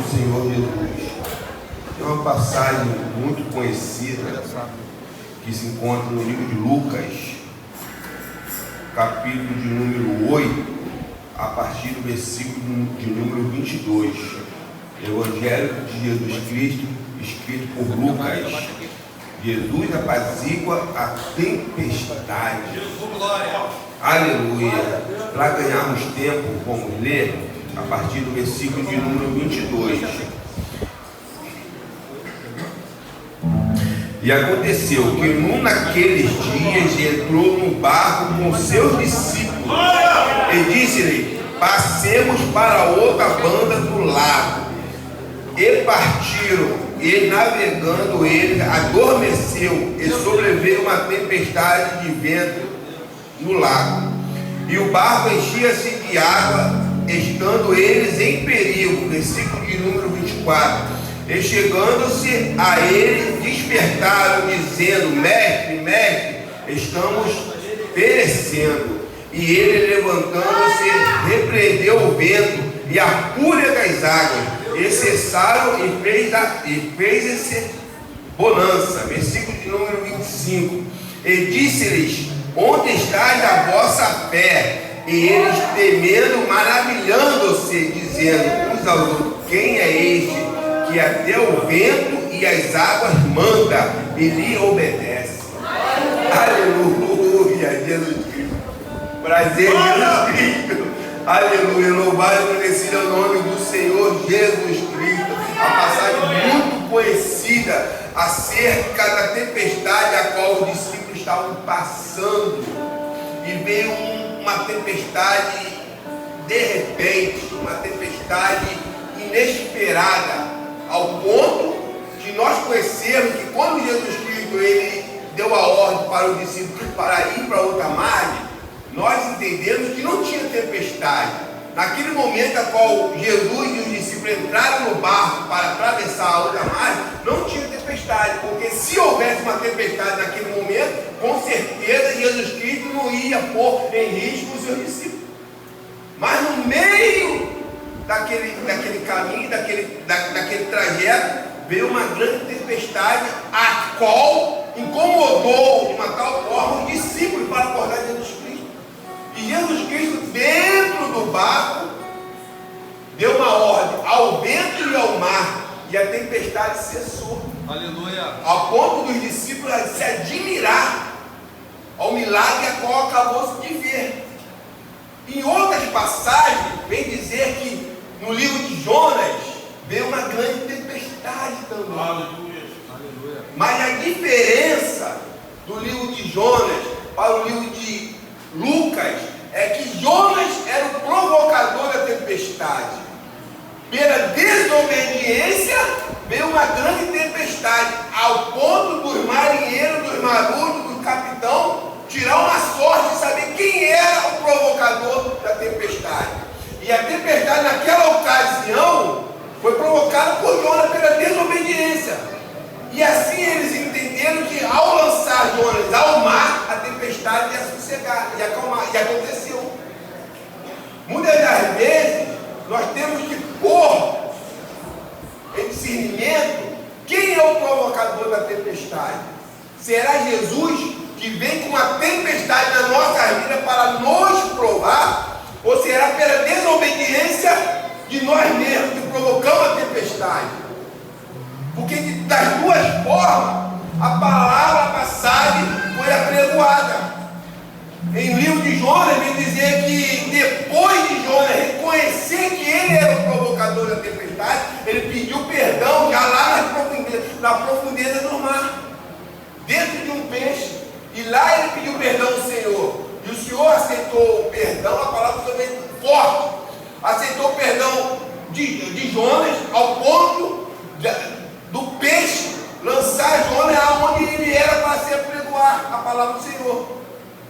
do Senhor Jesus. Tem uma passagem muito conhecida que se encontra no livro de Lucas, capítulo de número 8, a partir do versículo de número 22. Evangelho de Jesus Cristo, escrito por Lucas. Jesus apazigua a tempestade. Aleluia. Para ganharmos tempo, vamos ler a partir do versículo de número 22. E aconteceu que num daqueles dias entrou no barco com seus discípulos e disse-lhe: passemos para outra banda do lago. E partiram, e navegando ele adormeceu, e sobreveio uma tempestade de vento no lago, e o barco enchia-se de água, estando eles em perigo. Versículo de número 24. E chegando-se a ele, despertaram, dizendo: mestre, mestre, estamos perecendo. E ele, levantando-se, repreendeu o vento e a fúria das águas, e cessaram, e fez-se bonança. Versículo de número 25. E disse-lhes: onde está a vossa fé? E eles, temendo, maravilhando-se, dizendo uns aos outros: quem é este que até o vento e as águas manda e lhe obedece? Aleluia, Jesus Cristo. Prazer, Jesus Cristo. Aleluia, louvado e agradecido é o nome do Senhor Jesus Cristo. A passagem muito conhecida acerca da tempestade a qual os discípulos estavam passando. E veio uma tempestade de repente, uma tempestade inesperada, ao ponto de nós conhecermos que quando Jesus Cristo ele deu a ordem para os discípulos para ir para outra margem, nós entendemos que não tinha tempestade. Naquele momento a qual Jesus e os discípulos entraram no barco para atravessar a outra margem, não tinha tempestade, porque se houvesse uma tempestade naquele momento, com certeza Jesus Cristo não ia pôr em risco os seus discípulos. Mas no meio daquele caminho, daquele trajeto, veio uma grande tempestade, a qual incomodou de uma tal forma os discípulos para acordar Jesus Cristo. E Jesus Cristo, dentro do barco, deu uma ordem ao vento e ao mar, e a tempestade cessou. Aleluia. Ao ponto dos discípulos se admirar ao milagre a qual acabou de ver. Em outras passagens, vem dizer que no livro de Jonas veio uma grande tempestade também. Aleluia. Mas a diferença do livro de Jonas para o livro de Lucas é que Jonas era o provocador da tempestade. Pela desobediência veio uma grande tempestade, ao ponto dos marinheiros, dos marudos, do capitão tirar uma sorte de saber quem era o provocador da tempestade. E a tempestade naquela ocasião foi provocada por Jonas pela desobediência. E assim eles entenderam que ao lançar Jonas ao mar, a tempestade ia sossegar, ia acalmar, e aconteceu. Muitas das vezes nós temos que pôr em discernimento quem é o provocador da tempestade. Será Jesus que vem com uma tempestade na nossa vida para nos provar? Ou será pela desobediência de nós mesmos que provocamos a tempestade? Porque das duas formas a palavra, a passagem foi apregoada. Em livro de Jonas vem dizer que depois de Jonas reconhecer que ele era o provocador da tempestade, ele pediu perdão já lá na profundeza do mar, dentro de um peixe. E lá ele pediu perdão ao Senhor. E o Senhor aceitou o perdão, a palavra também forte. Aceitou o perdão de Jonas ao ponto do peixe lançar Jonas aonde ele era para se apregoar a palavra do Senhor.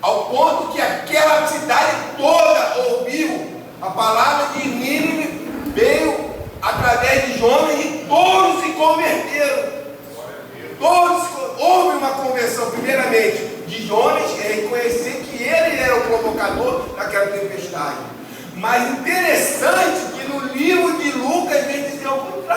Ao ponto que aquela cidade toda ouviu a palavra de Nínive, veio através de Jonas e todos se converteram. Houve uma conversão, primeiramente, de Jonas, reconhecer que ele era o provocador daquela tempestade. Mas interessante que no livro de Lucas vem dizer ao contrário.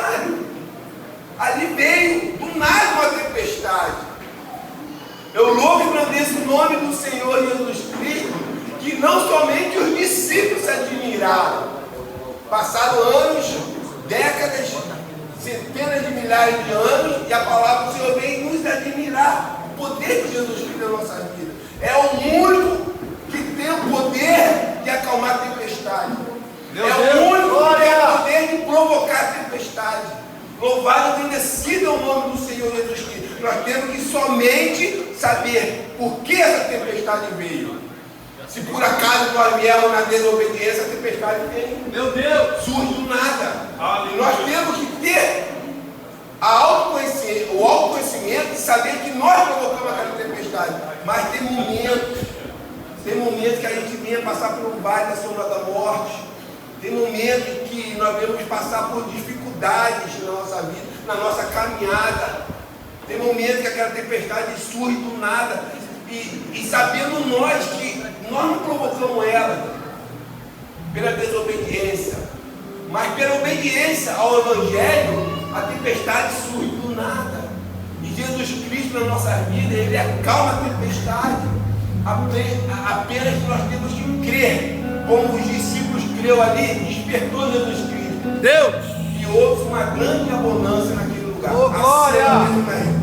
grandeza o nome do Senhor Jesus Cristo, que não somente os discípulos se admiraram. Passaram anos, décadas, centenas de milhares de anos, e a palavra do Senhor vem nos admirar. O poder de Jesus Cristo na nossa vida. É o único que tem o poder de acalmar a tempestade. O único que tem o poder de provocar a tempestade. Louvado e bendecido é o nome do Senhor Jesus Cristo. Nós temos que somente saber por que essa tempestade veio. Se por acaso nós viemos na desobediência, a tempestade vem. Meu Deus! Surge do nada. E nós temos que ter o autoconhecimento de saber que nós provocamos aquela tempestade. Mas tem momentos que a gente vem passar por um vale da sombra da morte. Tem momentos que nós vamos passar por dificuldades na nossa vida, na nossa caminhada. Tem momentos que aquela tempestade surge do nada. E sabendo nós que nós não provocamos ela pela desobediência, mas pela obediência ao Evangelho, a tempestade surge do nada. E Jesus Cristo na nossa vida, Ele acalma a tempestade. Apenas nós temos que crer, como os discípulos creu ali, despertou Jesus Cristo. Deus! E houve uma grande abundância naquele lugar. Oh, glória! Assim,